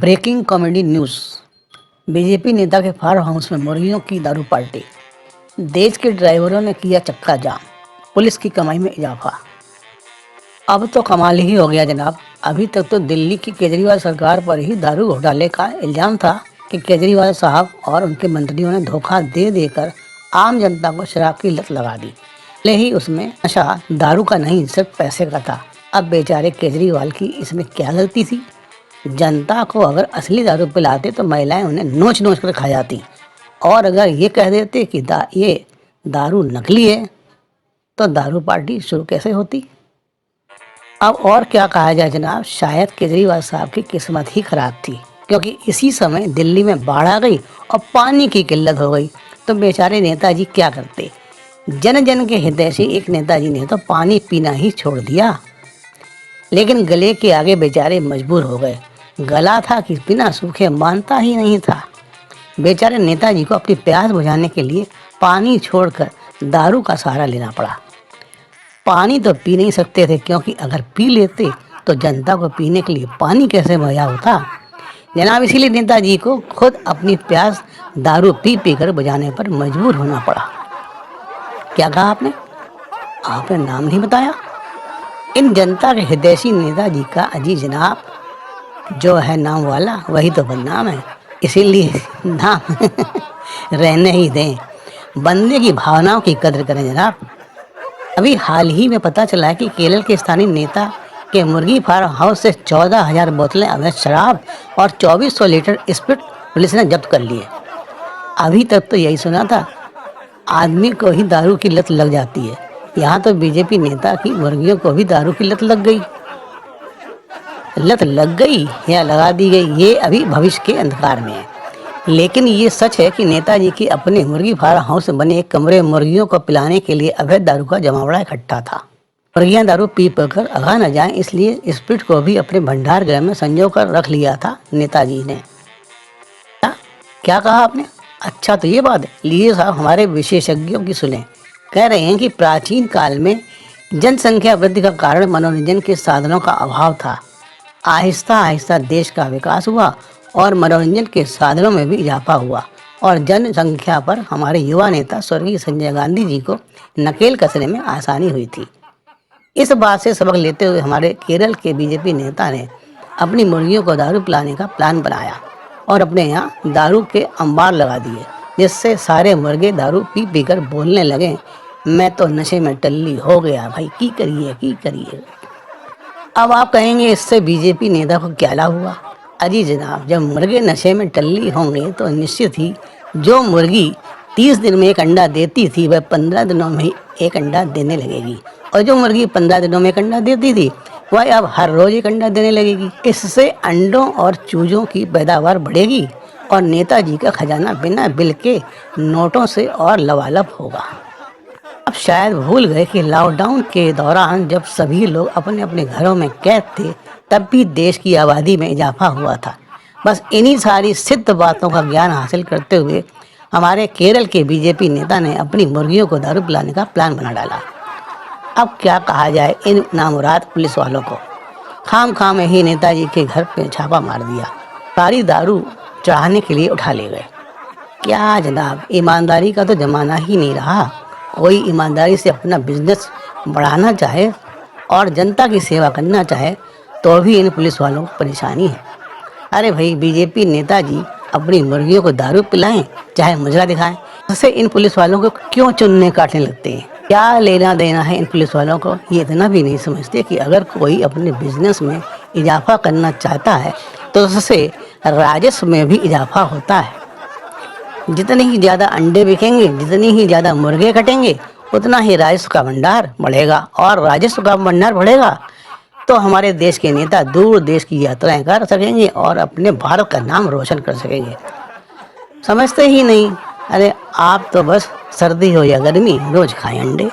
Breaking comedy news. BJP नेता के farm house में मुर्गियों की दारू पार्टी। देश के ड्राइवरों ने किया चक्का जाम, पुलिस की कमाई में इजाफा। अब तो कमाल ही हो गया जनाब। अभी तक तो दिल्ली की केजरीवाल सरकार पर ही दारू घोटाले का इल्जाम था कि केजरीवाल साहब और उनके मंत्रियों ने धोखा दे देकर आम जनता को शराब की लत लगा दी। भले ही उसमें नशा दारू का नहीं, सिर्फ पैसे का था। अब बेचारे केजरीवाल की इसमें क्या गलती थी? जनता को अगर असली दारू पिलाते तो महिलाएं उन्हें नोच नोच कर खा जाती, और अगर ये कह देते कि ये दारू नकली है तो दारू पार्टी शुरू कैसे होती? अब और क्या कहा जाए जनाब, शायद केजरीवाल साहब की किस्मत ही खराब थी, क्योंकि इसी समय दिल्ली में बाढ़ आ गई और पानी की किल्लत हो गई। तो बेचारे नेताजी क्या करते? जन जन के हितैषी एक नेताजी ने तो पानी पीना ही छोड़ दिया, लेकिन गले के आगे बेचारे मजबूर हो गए। गला था कि बिना सूखे मानता ही नहीं था। बेचारे नेताजी को अपनी प्यास बुझाने के लिए पानी छोड़कर दारू का सहारा लेना पड़ा। पानी तो पी नहीं सकते थे, क्योंकि अगर पी लेते तो जनता को पीने के लिए पानी कैसे मुहैया होता जनाब। इसीलिए नेताजी को खुद अपनी प्यास दारू पी पी कर बुझाने पर मजबूर होना पड़ा। क्या कहा आपने? आपने नाम नहीं बताया। इन जनता के हितैषी नेताजी का अजी जनाब, जो है नाम वाला वही तो बदनाम है, इसीलिए नाम रहने ही दें। बंदे की भावनाओं की कदर करें जनाब। अभी हाल ही में पता चला है कि केरल के स्थानीय नेता के मुर्गी फार्म हाउस से 14,000 बोतलें अवैध शराब और 2400 लीटर स्प्रिट पुलिस ने जब्त कर लिए। अभी तक तो यही सुना था आदमी को ही दारू की लत लग जाती है, यहाँ तो बीजेपी नेता की मुर्गियों को भी दारू की लत लग गई। लत लग गई या लगा दी गई, ये अभी भविष्य के अंधकार में है। लेकिन ये सच है कि नेताजी के अपने मुर्गी फार्म हाउस में बने एक कमरे में मुर्गियों को पिलाने के लिए अवैध दारू का जमावड़ा इकट्ठा था। मुर्गियां दारू पी कर अगा न जाएं, इसलिए स्प्रिट को भी अपने भंडार गृह में संजो कर रख लिया था नेताजी ने। क्या कहा आपने? अच्छा, तो ये बात है। लिए साहब, हमारे विशेषज्ञों की सुने। कह रहे हैं कि प्राचीन काल में जनसंख्या वृद्धि का कारण मनोरंजन के साधनों का अभाव था। आहिस्ता आहिस्ता देश का विकास हुआ और मनोरंजन के साधनों में भी इजाफा हुआ, और जनसंख्या पर हमारे युवा नेता स्वर्गीय संजय गांधी जी को नकेल कसने में आसानी हुई थी। इस बात से सबक लेते हुए हमारे केरल के बीजेपी नेता ने अपनी मुर्गियों को दारू पिलाने का प्लान बनाया और अपने यहाँ दारू के अंबार लगा दिए, जिससे सारे मुर्गे दारू पी पी कर बोलने लगे, मैं तो नशे में टल्ली हो गया भाई, की करिए। अब आप कहेंगे इससे बीजेपी नेता को क्या लाभ हुआ? अजी जनाब, जब मुर्गे नशे में टल्ली होंगे तो निश्चित ही जो मुर्गी 30 दिन में एक अंडा देती थी वह 15 दिनों में ही एक अंडा देने लगेगी, और जो मुर्गी 15 दिनों में एक अंडा देती थी वह अब हर रोज एक अंडा देने लगेगी। इससे अंडों और चूजों की पैदावार बढ़ेगी और नेताजी का खजाना बिना बिल के नोटों से और लबालब होगा। अब शायद भूल गए कि लॉकडाउन के दौरान जब सभी लोग अपने अपने घरों में कैद थे, तब भी देश की आबादी में इजाफा हुआ था। बस इन्हीं सारी सिद्ध बातों का ज्ञान हासिल करते हुए हमारे केरल के बीजेपी नेता ने अपनी मुर्गियों को दारू पिलाने का प्लान बना डाला। अब क्या कहा जाए इन नामुराद पुलिस वालों को। खाम में ही नेताजी के घर पे छापा मार दिया, सारी दारू चढ़ाने के लिए उठा ले गए। क्या जनाब, ईमानदारी का तो जमाना ही नहीं रहा। कोई ईमानदारी से अपना बिजनेस बढ़ाना चाहे और जनता की सेवा करना चाहे तो भी इन पुलिस वालों को परेशानी है। अरे भाई, बीजेपी नेताजी अपनी मुर्गियों को दारू पिलाएं चाहे मुजरा दिखाएं, उससे इन पुलिस वालों को क्यों चुनने काटने लगते हैं? क्या लेना देना है इन पुलिस वालों को? ये इतना भी नहीं समझते कि अगर कोई अपने बिजनेस में इजाफा करना चाहता है तो उससे राजस्व में भी इजाफा होता है। जितने ही ज़्यादा अंडे बिकेंगे, जितनी ही ज़्यादा मुर्गे कटेंगे, उतना ही राजस्व का भंडार बढ़ेगा, और राजस्व का भंडार बढ़ेगा तो हमारे देश के नेता दूर देश की यात्राएं कर सकेंगे और अपने भारत का नाम रोशन कर सकेंगे। समझते ही नहीं। अरे आप तो बस सर्दी हो या गर्मी रोज खाएं अंडे।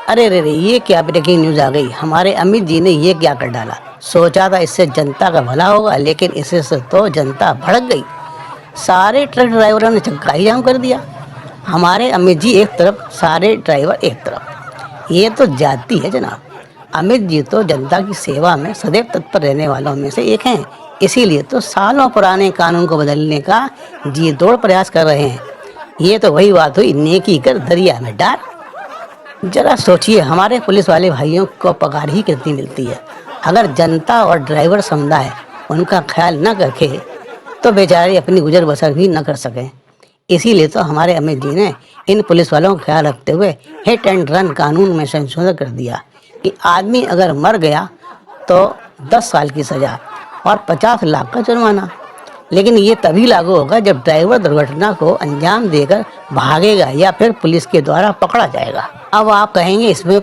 अरे रे, ये क्या ब्रेकिंग न्यूज़ आ गई। हमारे अमित जी ने ये क्या कर डाला। सोचा था इससे जनता का भला होगा, लेकिन इससे तो जनता भड़क गई। सारे ट्रक ड्राइवरों ने चक्का ही जाम कर दिया। हमारे अमित जी एक तरफ, सारे ड्राइवर एक तरफ। ये तो जाति है जनाब। अमित जी तो जनता की सेवा में सदैव तत्पर रहने वालों में से एक हैं। इसीलिए तो सालों पुराने कानून को बदलने का जी तोड़ प्रयास कर रहे हैं। ये तो वही बात हुई, नेकी कर दरिया में डाल। जरा सोचिए, हमारे पुलिस वाले भाइयों को पगार ही कितनी मिलती है। अगर जनता और ड्राइवर समुदाय उनका ख्याल न रखे तो बेचारे अपनी गुजर बसर भी न कर सकें। इसीलिए तो हमारे अमित जी ने इन पुलिस वालों का ख्याल रखते हुए हिट एंड रन कानून में संशोधन कर दिया कि आदमी अगर मर गया तो 10 साल की सजा और 50 लाख का जुर्माना। लेकिन ये तभी लागू होगा जब ड्राइवर दुर्घटना को अंजाम देकर भागेगा या फिर पुलिस के द्वारा पकड़ा जाएगा। अब आप कहेंगे इसमें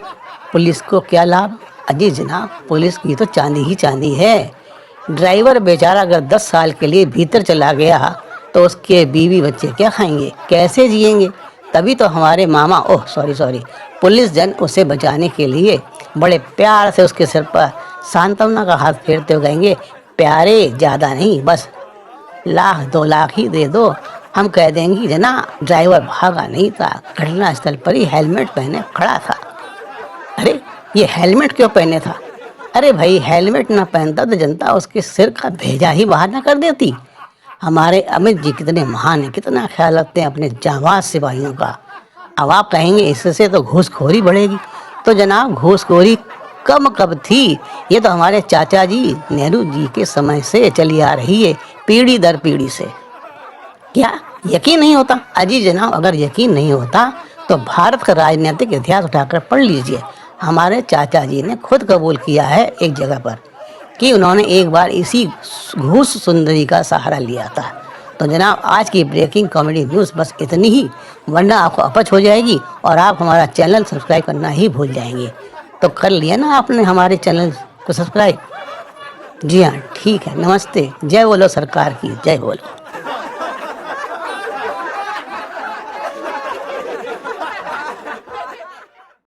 पुलिस को क्या लाभ? अजी जनाब, पुलिस की तो चांदी ही चांदी है। ड्राइवर बेचारा अगर 10 साल के लिए भीतर चला गया तो उसके बीवी बच्चे क्या खाएंगे, कैसे जिएंगे? तभी तो हमारे मामा सॉरी पुलिस जन उसे बचाने के लिए बड़े प्यार से उसके सिर पर सांत्वना का हाथ फेरते हुए कहेंगे, प्यारे ज़्यादा नहीं, बस 1-2 लाख ही दे दो। हम कह देंगे जना ड्राइवर भागा नहीं था, घटना स्थल पर ही हेलमेट पहने खड़ा था। अरे ये हेलमेट क्यों पहने था? अरे भाई, हेलमेट ना पहनता तो जनता उसके सिर का भेजा ही बाहर ना कर देती। हमारे अमित जी कितने महान हैं, कितना ख्याल रखते हैं अपने जांबाज सिपाहियों का। अब आप कहेंगे इससे तो घूसखोरी बढ़ेगी। तो जनाब, घूसखोरी कब थी? ये तो हमारे चाचा जी नेहरू जी के समय से चली आ रही है, पीढ़ी दर पीढ़ी से। क्या यकीन नहीं होता? अजी जनाब, अगर यकीन नहीं होता तो भारत का राजनीतिक इतिहास उठाकर पढ़ लीजिए। हमारे चाचा जी ने खुद कबूल किया है एक जगह पर कि उन्होंने एक बार इसी घूस सुंदरी का सहारा लिया था। तो जनाब, आज की ब्रेकिंग कॉमेडी न्यूज़ बस इतनी ही, वरना आपको अपच हो जाएगी और आप हमारा चैनल सब्सक्राइब करना ही भूल जाएंगे। तो कर लिया ना आपने हमारे चैनल को सब्सक्राइब? जी हाँ, ठीक है। नमस्ते। जय बोलो सरकार की, जय बोलो।